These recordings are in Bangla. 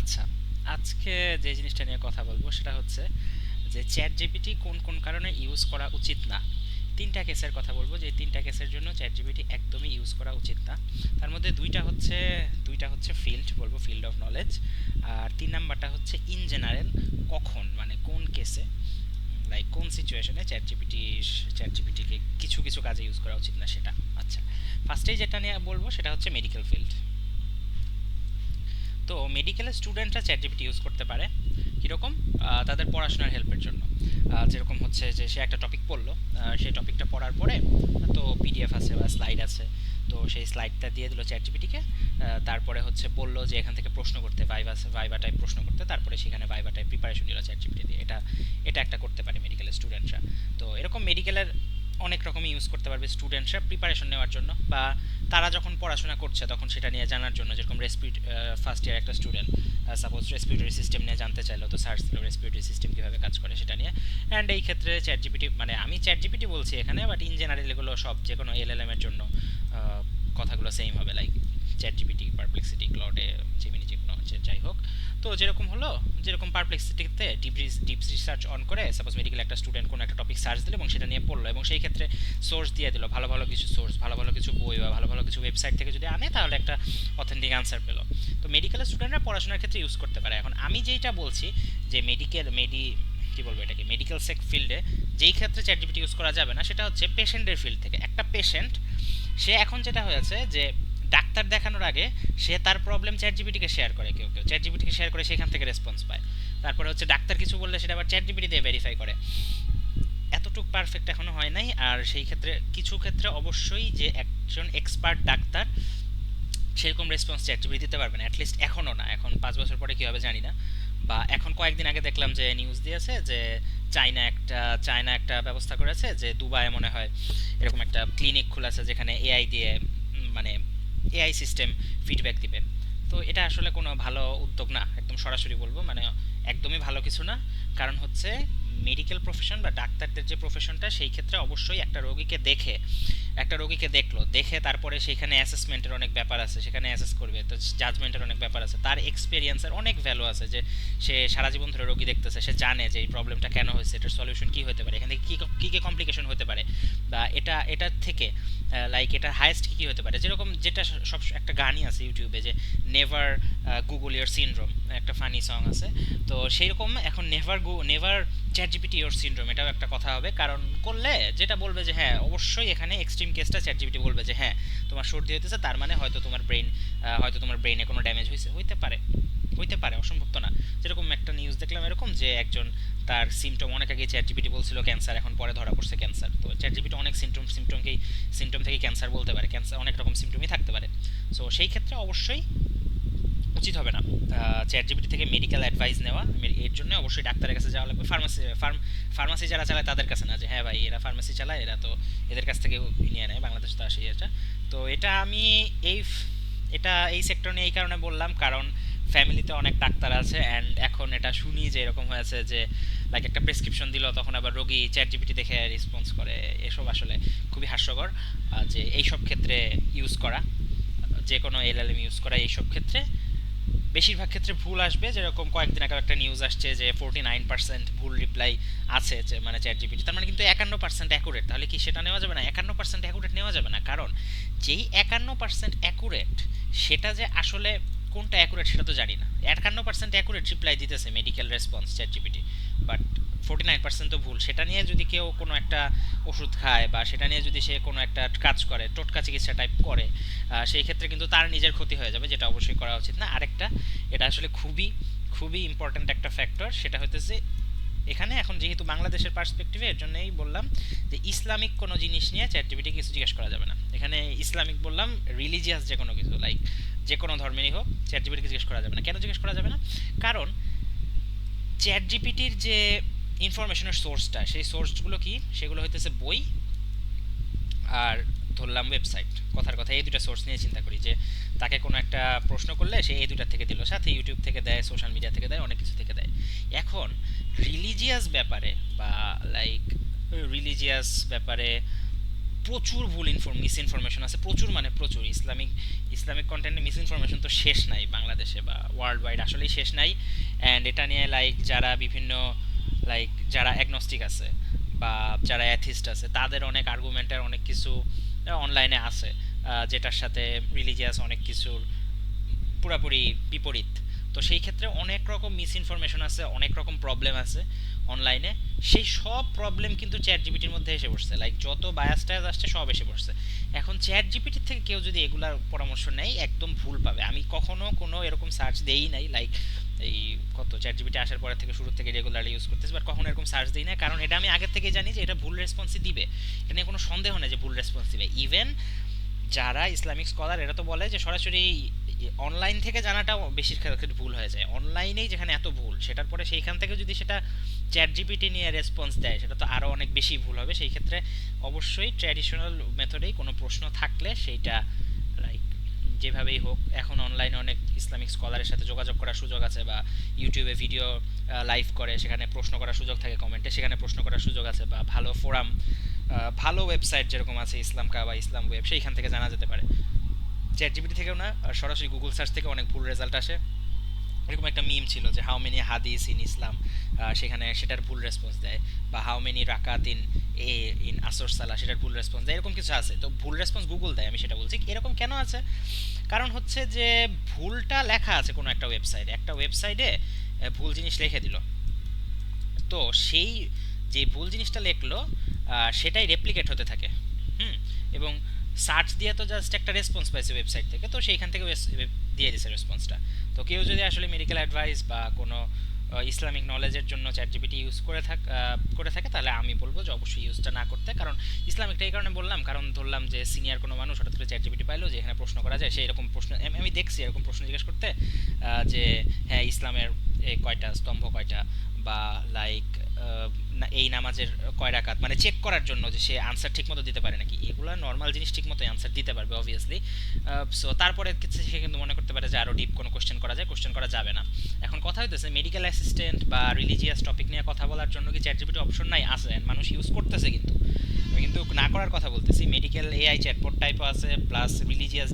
আচ্ছা, আজকে যে জিনিসটা নিয়ে কথা বলবো সেটা হচ্ছে যে চ্যাট জিপিটি কোন কোন কারণে ইউজ করা উচিত না। তিনটা কেসের কথা বলবো, যে তিনটা কেসের জন্য চ্যাট জিপিটি একদমই ইউজ করা উচিত না। তার মধ্যে দুইটা হচ্ছে ফিল্ড, বলবো ফিল্ড অফ নলেজ। আর তিন নাম্বারটা হচ্ছে ইন জেনারেল, কখন মানে কোন কেসে, লাইক কোন সিচুয়েশনে চ্যাট জিপিটিকে কিছু কিছু কাজে ইউজ করা উচিত না সেটা। আচ্ছা, ফার্স্টেই যেটা নিয়ে বলবো সেটা হচ্ছে মেডিকেল ফিল্ড। তো মেডিকেলের স্টুডেন্টরা চ্যাট জিপিটি ইউজ করতে পারে কীরকম, তাদের পড়াশোনার হেল্পের জন্য। যেরকম হচ্ছে যে সে একটা টপিক পড়লো, সেই টপিকটা পড়ার পরে তো পিডিএফ আছে বা স্লাইড আছে, তো সেই স্লাইডটা দিয়ে দিল চ্যাট জিপিটিকে। তারপরে হচ্ছে বললো যে এখান থেকে প্রশ্ন করতে, ভাইবা টাইপ প্রশ্ন করতে, তারপরে সেখানে ভাইবা টাইপ প্রিপারেশন দিল চ্যাট জিপিটি দিয়ে। এটা এটা একটা করতে পারে মেডিকেলের স্টুডেন্টরা। তো এরকম মেডিকেলের অনেক রকমই ইউজ করতে পারবে স্টুডেন্টরা প্রিপারেশন নেওয়ার জন্য, বা তারা যখন পড়াশোনা করছে তখন সেটা নিয়ে জানার জন্য। যেরকম ফার্স্ট ইয়ার একটা স্টুডেন্ট সাপোজ রেসপিরেটরি সিস্টেম নিয়ে জানতে চাইলো, তো সার্চ দিল রেসপিরেটরি সিস্টেম কীভাবে কাজ করে সেটা নিয়ে। অ্যান্ড এই ক্ষেত্রে চ্যাট জিপিটি, মানে আমি চ্যাট জিপিটি বলছি এখানে, বাট ইন জেনারেল এগুলো সব যে কোনো এলএলএম এর জন্য কথাগুলো সেম হবে, লাইক চ্যাট জিপিটি, পারপ্লেক্সিটি, ক্লডে, জেমিনি, যে কোনো যাই হোক। তো যেরকম হলো, যেরকম পারপ্লেক্সিটিতে ডিপ রিসার্চ অন করে সাপোজ মেডিকেল একটা স্টুডেন্ট কোনো একটা টপিক সার্চ দিল এবং সেটা নিয়ে পড়লো, এবং সেই ক্ষেত্রে সোর্স দিয়ে দিল, ভালো ভালো কিছু সোর্স, ভালো ভালো কিছু বই বা ভালো ভালো কিছু ওয়েবসাইট থেকে যদি আনে তাহলে একটা অথেন্টিক আনসার পেলো। তো মেডিকেলের স্টুডেন্টরা পড়াশোনার ক্ষেত্রে ইউজ করতে পারে। এখন আমি যেইটা বলছি যে কি বলবো এটাকে, মেডিকেল ফিল্ডে যেই ক্ষেত্রে চ্যাট জিপিটি ইউজ করা যাবে না সেটা হচ্ছে পেশেন্টের ফিল্ড থেকে। একটা পেশেন্ট, সে এখন যেটা হয়েছে যে ডাক্তার দেখানোর আগে সে তার প্রবলেম চ্যাট জিপিটিকে শেয়ার করে, কেউ কেউ চ্যাট জিপিটিকে শেয়ার করে, সেখান থেকে রেসপন্স পায়। তারপরে হচ্ছে ডাক্তার কিছু বললে সেটা আবার চ্যাট জিপিটি দিয়ে ভেরিফাই করে। এতটুক পারফেক্ট এখনো হয় নাই। আর সেই ক্ষেত্রে কিছু ক্ষেত্রে অবশ্যই যে একজন এক্সপার্ট ডাক্তার সেরকম রেসপন্স চ্যাট জিপিটি দিতে পারবে না, অ্যাটলিস্ট এখনো না। এখন 5 বছর পরে কি হবে জানি না। বা এখন কয়েকদিন আগে দেখলাম যে নিউজ দিয়েছে যে চায়না একটা ব্যবস্থা করেছে যে দুবাইয়ে মনে হয় এরকম একটা ক্লিনিক খুলেছে যেখানে এআই দিয়ে, মানে এআই সিস্টেম ফিডব্যাক দিবে। তো এটা আসলে কোনো ভালো উদ্যোগ না, একদম সরাসরি বলবো, মানে একদমই ভালো কিছু না। কারণ হচ্ছে মেডিকেল প্রফেশন বা ডাক্তারদের যে প্রফেশনটা, সেই ক্ষেত্রে অবশ্যই একটা রোগীকে দেখলো, দেখে তারপরে সেখানে অ্যাসেসমেন্টের অনেক ব্যাপার আছে, সেখানে অ্যাসেস করবে, তো জাজমেন্টের অনেক ব্যাপার আছে, তার এক্সপিরিয়েন্সের অনেক ভ্যালু আছে, যে সে সারা জীবন ধরে রোগী দেখতেছে, সে জানে যে এই প্রবলেমটা কেন হয়েছে, এটার সলিউশন কি হতে পারে, এখান থেকে কী কী কমপ্লিকেশন হতে পারে, বা এটার থেকে লাইক এটার হাইয়েস্ট কী কী হতে পারে। যেরকম যেটা সব একটা গানই আছে ইউটিউবে যে নেভার গুগল ইয়োর সিনড্রোম, একটা ফানি সং আছে। তো সেইরকম এখন never chat GPT your syndrome, এটাও একটা কথা হবে। কারণ করলে যেটা বলবে যে হ্যাঁ, অবশ্যই এখানে এক্সট্রিম কেসটা চ্যাট জিপিটি বলবে যে হ্যাঁ তোমার সর্দি হইতেছে, তার মানে হয়তো তোমার ব্রেইনে কোনো ড্যামেজ হইতে পারে, অসম্ভব তো না। যেরকম একটা নিউজ দেখলাম এরকম যে একজন, তার সিমটম অনেক আগে চ্যাট জিপিটি বলছিল ক্যান্সার, এখন পরে ধরা পড়ছে ক্যান্সার। তো চ্যাট জিপিটি অনেক সিমটম থেকে ক্যান্সার বলতে পারে, ক্যান্সার অনেক রকম সিমটমই থাকতে পারে। সো সেই ক্ষেত্রে অবশ্যই উচিত হবে না চ্যাট জিপিটি থেকে মেডিকেল অ্যাডভাইস নেওয়া। এর জন্য অবশ্যই ডাক্তারের কাছে যাওয়া লাগবে, ফার্মাসি যারা চালায় তাদের কাছে না, যে হ্যাঁ ভাই এরা ফার্মাসি চালায়, এরা তো এদের কাছ থেকে নিয়ে নেয়, বাংলাদেশ তো আসে এটা। তো এটা আমি এই এই সেক্টর নিয়ে এই কারণে বললাম, কারণ ফ্যামিলিতে অনেক ডাক্তার আছে, অ্যান্ড এখন এটা শুনি যে এরকম হয়েছে যে লাইক একটা প্রেসক্রিপশন দিল, তখন আবার রোগী চ্যাট জিপিটি দেখে রেসপন্স করে। এসব আসলে খুবই হাস্যকর, যে এইসব ক্ষেত্রে ইউজ করা, যে কোনো এলএলএম ইউজ করা এইসব ক্ষেত্রে বেশিরভাগ ক্ষেত্রে ভুল আসবে। যেরকম কয়েকদিন আগে একটা নিউজ আসছে যে 49% ভুল রিপ্লাই আছে, যে মানে চ্যাট জিপিটি, তার মানে কিন্তু 51% অ্যাকুরেট। তাহলে কি সেটা নেওয়া যাবে না? 51% অ্যাকুরেট নেওয়া যাবে না, কারণ যেই 51% অ্যাকুরেট, সেটা যে আসলে কোনটা অ্যাকুরেট সেটা তো জানি না। 51% অ্যাকুরেট রিপ্লাই দিতেছে medical response chat GPT, but 49% তো ভুল। সেটা নিয়ে যদি কেউ কোনো একটা ওষুধ খায়, বা সেটা নিয়ে যদি সে কোনো একটা কাজ করে, টোটকা চিকিৎসা টাইপ করে, সেই ক্ষেত্রে কিন্তু তার নিজের ক্ষতি হয়ে যাবে, যেটা অবশ্যই করা উচিত না। আরেকটা, এটা আসলে খুবই খুবই ইম্পর্ট্যান্ট একটা ফ্যাক্টর, সেটা হইতেছে এখানে এখন যেহেতু বাংলাদেশের পার্সপেক্টিভে, এর জন্যই বললাম যে ইসলামিক কোনো জিনিস নিয়ে চ্যাট জিপিটি কিছু জিজ্ঞেস করা যাবে না। এখানে ইসলামিক বললাম, রিলিজিয়াস যে কোনো কিছু, লাইক যে কোনো ধর্মেরই হোক, চ্যাট জিপিটিকে জিজ্ঞেস করা যাবে না। কেন জিজ্ঞেস করা যাবে না? কারণ চ্যাট জিপিটির যে ইনফরমেশনের সোর্সটা, সেই সোর্সগুলো কি, সেগুলো হইতেছে বই আর ধরলাম ওয়েবসাইট, কথার কথা এই দুটা সোর্স নিয়ে চিন্তা করি, যে তাকে কোনো একটা প্রশ্ন করলে সে এই দুটার থেকে দিল, সাথে ইউটিউব থেকে দেয়, সোশ্যাল মিডিয়া থেকে দেয়, অনেক কিছু থেকে দেয়। এখন রিলিজিয়াস ব্যাপারে, বা লাইক রিলিজিয়াস ব্যাপারে প্রচুর মিস ইনফরমেশন আছে, প্রচুর মানে প্রচুর। ইসলামিক কন্টেন্টে মিস ইনফরমেশন তো শেষ নাই বাংলাদেশে বা ওয়ার্ল্ড ওয়াইড, আসলেই শেষ নাই। অ্যান্ড এটা নিয়ে লাইক যারা বিভিন্ন লাইক যারা অ্যাগনস্টিক আছে বা যারা অ্যাথিস্ট আছে তাদের অনেক আর্গুমেন্টের অনেক কিছু অনলাইনে আছে, যেটার সাথে রিলিজিয়াস অনেক কিছুর পুরাপুরি বিপরীত। তো সেই ক্ষেত্রে অনেক রকম মিস ইনফরমেশন আছে, অনেক রকম প্রবলেম আছে অনলাইনে। সেই সব প্রবলেম কিন্তু চ্যাট জিপিটির মধ্যে এসে পড়ছে, লাইক যত বায়াস টায়াস আসছে সব এসে পড়ছে। এখন চ্যাট জিপিটির থেকে কেউ যদি এগুলার পরামর্শ নেয় একদম ভুল পাবে। আমি কখনো কোনো এরকম সার্চ দেই নাই, লাইক এই কত চ্যাট জিপিটি আসার পরে থেকে শুরু থেকে রেগুলারলি ইউজ করতেছি, বাট কখনো এরকম সার্চ দিই না, কারণ এটা আমি আগে থেকে জানি যে এটা ভুল রেসপন্সই দিবে। এটা নিয়ে কোনো সন্দেহ নেই যে ভুল রেসপন্স দিবে। ইভেন যারা ইসলামিক স্কলার এরা তো বলে যে সরাসরি অনলাইন থেকে জানাটাও বেশির ক্ষেত্রে ভুল হয়ে যায়। অনলাইনেই যেখানে এত ভুল, সেটার পরে সেইখান থেকে যদি সেটা চ্যাট জিপিটি নিয়ে রেসপন্স দেয় সেটা তো আরও অনেক বেশি ভুল হবে। সেই ক্ষেত্রে অবশ্যই ট্র্যাডিশনাল মেথডেই কোনো প্রশ্ন থাকলে সেইটা লাইক যেভাবেই হোক, এখন অনলাইনে অনেক ইসলামিক স্কলারের সাথে যোগাযোগ করার সুযোগ আছে, বা ইউটিউবে ভিডিও লাইভ করে সেখানে প্রশ্ন করার সুযোগ থাকে, কমেন্টে সেখানে প্রশ্ন করার সুযোগ আছে, বা ভালো ফোরাম ভালো ওয়েবসাইট যেরকম আছে ইসলাম কা বা ইসলাম ওয়েব, সেইখান থেকে জানা যেতে পারে। চ্যাট জিপিটি থেকেও না, সরাসরি গুগল সার্চ থেকে অনেক ভুল রেজাল্ট আসে। এরকম একটা মিম ছিল যে হাউ মেনি হাদিস ইন ইসলাম, সেখানে সেটার ভুল রেসপন্স দেয়, বা হাউ মেনি রাকাত ইন আসর সালা সেটার ভুল রেসপন্স দেয়, এরকম কিছু আছে। তো ভুল রেসপন্স গুগল দেয়, আমি সেটা বলছি এরকম কেন আছে। কারণ হচ্ছে যে ভুলটা লেখা আছে কোনো একটা ওয়েবসাইটে ভুল জিনিস লিখে দিল, তো সেই যে ভুল জিনিসটা লিখলো সেটাই রেপ্লিকেট হতে থাকে। হুম। এবং সার্চ দিয়ে তো জাস্ট একটা রেসপন্স পাইছে ওয়েবসাইট থেকে, তো সেইখান থেকে দিয়ে দিয়েছে রেসপন্সটা। তো কেউ যদি আসলে মেডিকেল অ্যাডভাইস বা কোনো ইসলামিক নলেজের জন্য চ্যাট জিপিটি ইউজ করে থাকে তাহলে আমি বলবো যে অবশ্যই ইউজটা না করতে। কারণ ইসলামিকটা এই কারণে বললাম, কারণ ধরলাম যে সিনিয়র কোনো মানুষ হঠাৎ করে চ্যাট জিপিটি পাইলো যে এখানে প্রশ্ন করা যায়, সেই এরকম প্রশ্ন আমি দেখছি এরকম প্রশ্ন জিজ্ঞেস করতে, যে হ্যাঁ ইসলামের কয়টা স্তম্ভ কয়টা, বা লাইক এই নামাজের কয় রাকাত, মানে চেক করার জন্য যে সে আনসার ঠিকমতো দিতে পারে নাকি। এগুলো নর্মাল জিনিস ঠিকমতো আনসার দিতে পারবে অবভিয়াসলি। সো তারপরে সে কিন্তু মনে করতে পারে যে আরও ডিপ কোনো কোশ্চেন করা যায়, কোশ্চেন করা যাবে না। এখন কথা হইতেছে মেডিকেল অ্যাসিস্ট্যান্ট বা রিলিজিয়াস টপিক নিয়ে কথা বলার জন্য কি চ্যাট জিপিটি অপশন নাই? আছে, মানুষ ইউজ করতেছে কিন্তু। আমি কিন্তু না করার কথা বলতেছি, মেডিকেল এআই চ্যাটবট টাইপও আছে, প্লাস রিলিজিয়াস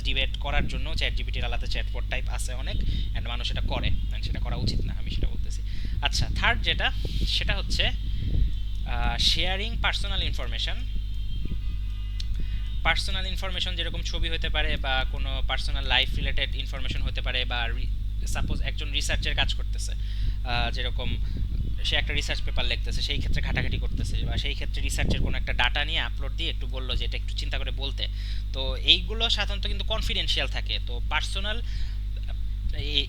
ডিবেট করার জন্য চ্যাট জিপিটির আলাদা চ্যাটবট টাইপ আছে অনেক, অ্যান্ড মানুষ এটা করে, অ্যান্ড সেটা করা উচিত না, আমি সেটা বলতেছি। আচ্ছা, থার্ড যেটা, সেটা হচ্ছে শেয়ারিং পার্সোনাল ইনফরমেশন, যেরকম ছবি হতে পারে বা কোনো পার্সোনাল লাইফ রিলেটেড ইনফরমেশন হতে পারে, বা সাপোজ একজন রিসার্চের কাজ করতেছে, যেরকম সে একটা রিসার্চ পেপার লিখতেছে, সেই ক্ষেত্রে ঘাটাঘাটি করতেছে, বা সেই ক্ষেত্রে রিসার্চের কোনো একটা ডাটা নিয়ে আপলোড দিয়ে একটু বললো যে এটা একটু চিন্তা করে বলতে। তো এইগুলো সাধারণত কিন্তু কনফিডেন্সিয়াল থাকে। তো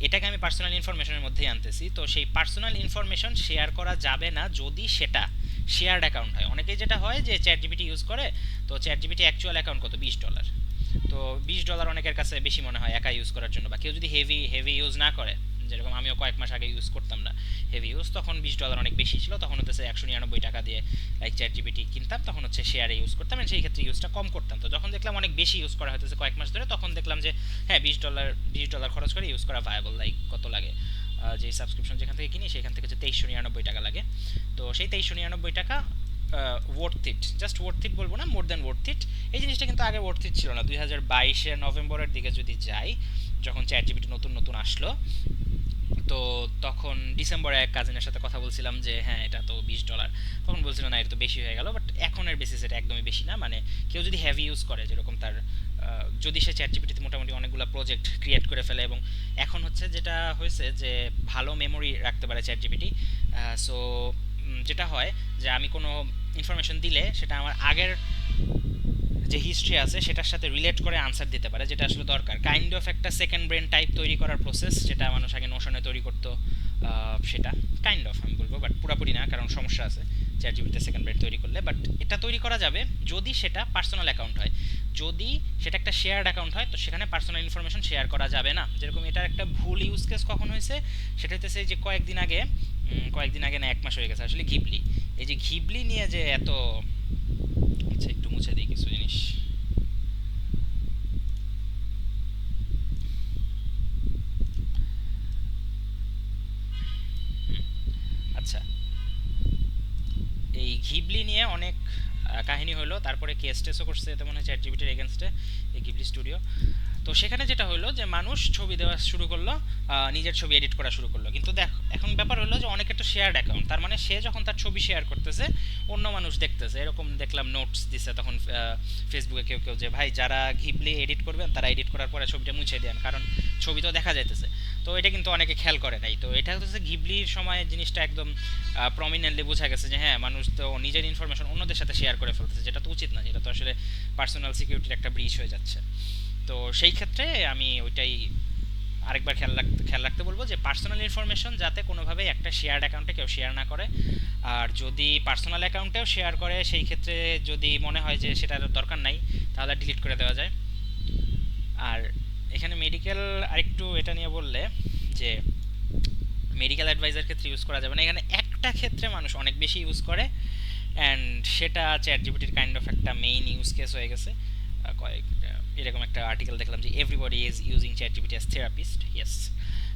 এটাকে আমি পার্সোনাল ইনফরমেশনের মধ্যেই আনতেছি। তো সেই পার্সোনাল ইনফরমেশন শেয়ার করা যাবে না যদি সেটা শেয়ার্ড অ্যাকাউন্ট হয়। অনেকেই যেটা হয় যে চ্যাট জিপিটি ইউজ করে, তো চ্যাট জিপিটি অ্যাকচুয়াল অ্যাকাউন্ট কত, $20। তো $20 অনেকের কাছে বেশি মনে হয় একা ইউজ করার জন্য, বা কেউ যদি হেভি ইউজ না করে, যেরকম আমিও কয়েক মাস আগে ইউজ করতাম না হেভি ইউজ, তখন $20 অনেক বেশি ছিল, তখন হচ্ছে 199 টাকা দিয়ে লাইক চ্যাট জিপিটি কিনতাম, তখন হচ্ছে শেয়ারে ইউজ করতাম, সেই ক্ষেত্রে ইউজটা কম করতাম। তো যখন দেখলাম অনেক বেশি ইউজ করা হতেছে কয়েক মাস ধরে, তখন দেখলাম যে হ্যাঁ $20 খরচ করে ইউজ করা ভায়াবল। লাইক কত লাগে, যে সাবস্ক্রিপশন যেখান থেকে কিনি সেখান থেকে হচ্ছে 2399 টাকা লাগে। তো সেই 2399 টাকা worth it, just worth it বলবো না, মোর দ্যান ওয়ার্থ ইট। এই জিনিসটা কিন্তু আগে ওয়ার্থ ইট ছিল না। 2022-এর নভেম্বরের দিকে যদি যাই, যখন চ্যাট জিপিটি নতুন নতুন আসলো, তো তখন ডিসেম্বরে এক কাজিনের সাথে কথা বলছিলাম যে হ্যাঁ এটা তো $20, তখন বলছিল না এটা তো বেশি হয়ে গেল। বাট এখনের বেসিস এটা একদমই বেশি না। মানে কেউ যদি হেভি ইউজ করে, যেরকম তার যদি সে চ্যাট জিপিটিতে মোটামুটি অনেকগুলো প্রজেক্ট ক্রিয়েট করে ফেলে, এবং এখন হচ্ছে যেটা হয়েছে যে ভালো মেমোরি রাখতে পারে চ্যাট জিপিটি। সো যেটা হয় যে আমি কোনো ইনফরমেশন দিলে সেটা আমার আগের যে হিস্ট্রি আছে সেটার সাথে রিলেট করে আনসার দিতে পারে, যেটা আসলে দরকার। কাইন্ড অফ একটা সেকেন্ড ব্রেন টাইপ তৈরি করার প্রসেস, যেটা মানুষ আগে নোশনে তৈরি করতো, সেটা কাইন্ড অফ আমি বলবো, বাট পুরোপুরি না, কারণ সমস্যা আছে চ্যাট জিপিটিতে সেকেন্ড ব্রেন তৈরি করলে। বাট এটা তৈরি করা যাবে যদি সেটা পার্সোনাল অ্যাকাউন্ট হয়। যদি সেটা একটা শেয়ার্ড অ্যাকাউন্ট হয়, তো সেখানে পার্সোনাল ইনফরমেশন শেয়ার করা যাবে না। যেরকম এটার একটা ভুল ইউজ কেস কখন হয়েছে, সেটা হচ্ছে যে কয়েকদিন আগে না, 1 মাস হয়ে গেছে আসলে, ঘিবলি নিয়ে যে এত, আচ্ছা একটু মুছে দিই কিছু জিনিস। আচ্ছা, এই ঘিবলি নিয়ে অনেক কাহিনী হলো, তারপরে কেস টেসও করছে তেমন হয় চ্যাট জিপিটির এগেনস্টে, এই গিবলি স্টুডিও। তো সেখানে যেটা হলো যে মানুষ ছবি দেওয়া শুরু করলো, নিজের ছবি এডিট করা শুরু করলো, কিন্তু দেখ এখন ব্যাপার হলো যে অনেকের তো শেয়ার্ড অ্যাকাউন্ট, তার মানে সে যখন তার ছবি শেয়ার করতেছে অন্য মানুষ দেখতেছে, এরকম দেখলাম নোটস দিছে তখন ফেসবুকে কেউ কেউ যে ভাই যারা ঘিবলি এডিট করবেন তারা এডিট করার পরে ছবিটা মুছে দেন, কারণ ছবি তো দেখা যাইতেছে। তো এটা কিন্তু অনেকে খেয়াল করে নাই, তো এটা হচ্ছে ঘিবলির সময় জিনিসটা একদম প্রমিনেন্টলি বোঝা গেছে যে হ্যাঁ মানুষ তো নিজের ইনফরমেশন অন্যদের সাথে শেয়ার করে ফেলতেছে, যেটা তো উচিত না, যেটা তো আসলে পার্সোনাল সিকিউরিটির একটা ব্রিচ হয়ে যাচ্ছে। তো সেই ক্ষেত্রে আমি ওইটাই আরেকবার খেয়াল রাখতে বলবো যে পার্সোনাল ইনফরমেশন যাতে কোনোভাবেই একটা শেয়ার্ড অ্যাকাউন্টে কেউ শেয়ার না করে। আর যদি পার্সোনাল অ্যাকাউন্টেও শেয়ার করে সেই ক্ষেত্রে যদি মনে হয় যে সেটার দরকার নাই তাহলে ডিলিট করে দেওয়া যায়। আর এখানে মেডিকেল আরেকটু এটা নিয়ে বললে যে মেডিকেল অ্যাডভাইজার ক্ষেত্রে ইউজ করা যাবে না, এখানে একটা ক্ষেত্রে মানুষ অনেক বেশি ইউজ করে, অ্যান্ড সেটা চ্যাট জিপিটির কাইন্ড অফ একটা মেইন ইউজ কেস হয়ে গেছে। কয়েক এরকম একটা আর্টিকেল দেখলাম যে everybody is using Chat GPT as therapist. Yes,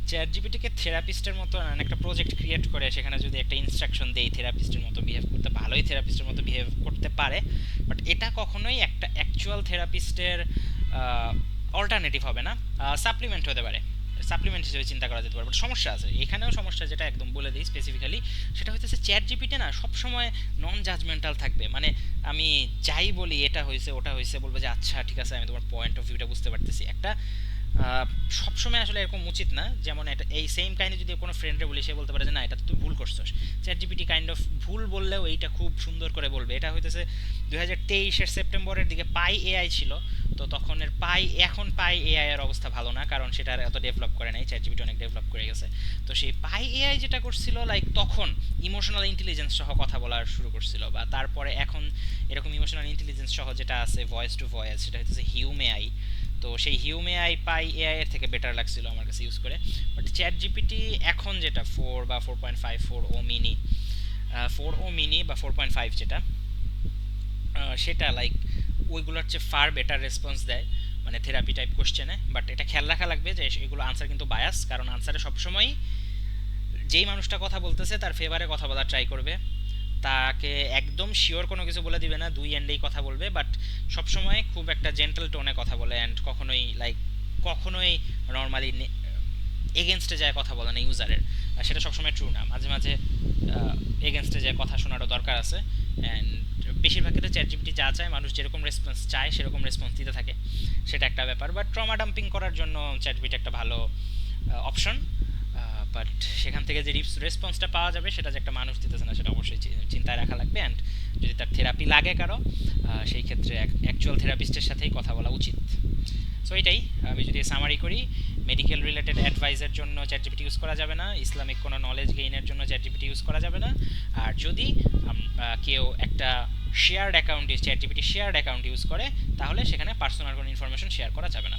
Chat জিপিটিকে থেরাপিস্টের মতো একটা প্রজেক্ট ক্রিয়েট করে সেখানে যদি একটা ইনস্ট্রাকশন দেই থেরাপিস্টের মতো বিহেভ করতে, ভালোই থেরাপিস্টের মতো বিহেভ করতে পারে, বাট এটা কখনোই একটা অ্যাকচুয়াল থেরাপিস্টের অল্টারনেটিভ হবে না, সাপ্লিমেন্ট হতে পারে, সাপ্লিমেন্ট হিসেবে চিন্তা করা যেতে পারে। বাট সমস্যা আছে এখানেও, সমস্যা যেটা একদম বলে দিই স্পেসিফিক্যালি, সেটা হইতেছে চ্যাট জিপিটি না সবসময় নন জাজমেন্টাল থাকবে, মানে আমি যাই বলি এটা হয়েছে ওটা হয়েছে বলবো যে আচ্ছা ঠিক আছে আমি তোমার পয়েন্ট অফ ভিউটা বুঝতে পারতেছি। একটা সবসময় আসলে এরকম উচিত না, যেমন এটা এই সেম কাহিনী যদি কোনো ফ্রেন্ডে বলি সে বলতে পারে যে না এটা তুই ভুল করছিস, চ্যাট জিপিটি কাইন্ড অফ ভুল বললেও এইটা খুব সুন্দর করে বলবে। এটা হইতেছে 2023-এর সেপ্টেম্বরের দিকে পাই এআই ছিল, তো তখনের পাই, এখন পাই এআই এর অবস্থা ভালো না, কারণ সেটা এত ডেভেলপ করে নাই, চ্যাট জিপিটি অনেক ডেভেলপ করে গেছে। তো সেই পাই এআই যেটা করছিল লাইক তখন ইমোশনাল ইন্টেলিজেন্স সহ কথা বলা শুরু করছিল, বা তারপরে এখন এরকম ইমোশনাল ইন্টেলিজেন্স সহ যেটা আছে ভয়েস টু ভয়েস, সেটা হচ্ছে হিউম এআই। তো সেই হিউম এআই পাই এআই এর থেকে বেটার লাগছিল আমার কাছে ইউজ করে। বাট চ্যাট জিপিটি এখন যেটা 4 বা 4.5, 4 ও মিনি, 4 ও মিনি বা 4.5 যেটা, সেটা লাইক ওইগুলোর চেয়ে ফার বেটার রেসপন্স দেয়, মানে থেরাপি টাইপ কোশ্চেনে। বাট এটা খেয়াল রাখা লাগবে যে এগুলো আনসার কিন্তু বায়াস, কারণ আনসারে সবসময় যেই মানুষটা কথা বলতেছে তার ফেভারে কথা বলার ট্রাই করবে, তাকে একদম শিওর কোনো কিছু বলে দিবে না, দুই এন্ডেই কথা বলবে, বাট সবসময় খুব একটা জেন্টল টোনে কথা বলে, অ্যান্ড কখনোই লাইক কখনোই নর্মালি এগেনস্টে যায় কথা বলে না ইউজারের। সেটা সবসময় ট্রু না, মাঝে মাঝে এগেনস্টে যায় কথা শোনারও দরকার আছে। অ্যান্ড বেশিরভাগ ক্ষেত্রে চ্যাট জিপিটি যা চায়, মানুষ যেরকম রেসপন্স চায় সেরকম রেসপন্স দিতে থাকে, সেটা একটা ব্যাপার। বাট ট্রমা ডাম্পিং করার জন্য চ্যাট জিপিটি একটা ভালো অপশন, বাট সেখান থেকে যে রেসপন্সটা পাওয়া যাবে সেটা যে একটা মানুষ দিতেছে না সেটা অবশ্যই চিন্তায় রাখা লাগবে। অ্যান্ড যদি তার থেরাপি লাগে কারো, সেই ক্ষেত্রে অ্যাকচুয়াল থেরাপিস্টের সাথেই কথা বলা উচিত। সো এটাই, আমি যদি সামারি করি, মেডিকেল রিলেটেড অ্যাডভাইসের জন্য চ্যাট জিপিটি ইউজ করা যাবে না, ইসলামিক কোনো নলেজ গেইনের জন্য চ্যাট জিপিটি ইউজ করা যাবে না। আর যদি কেউ একটা shared account chat GPT shared account use করে তাহলে সেখানে পার্সোনাল কোনো ইনফরমেশন শেয়ার করা যাবে না।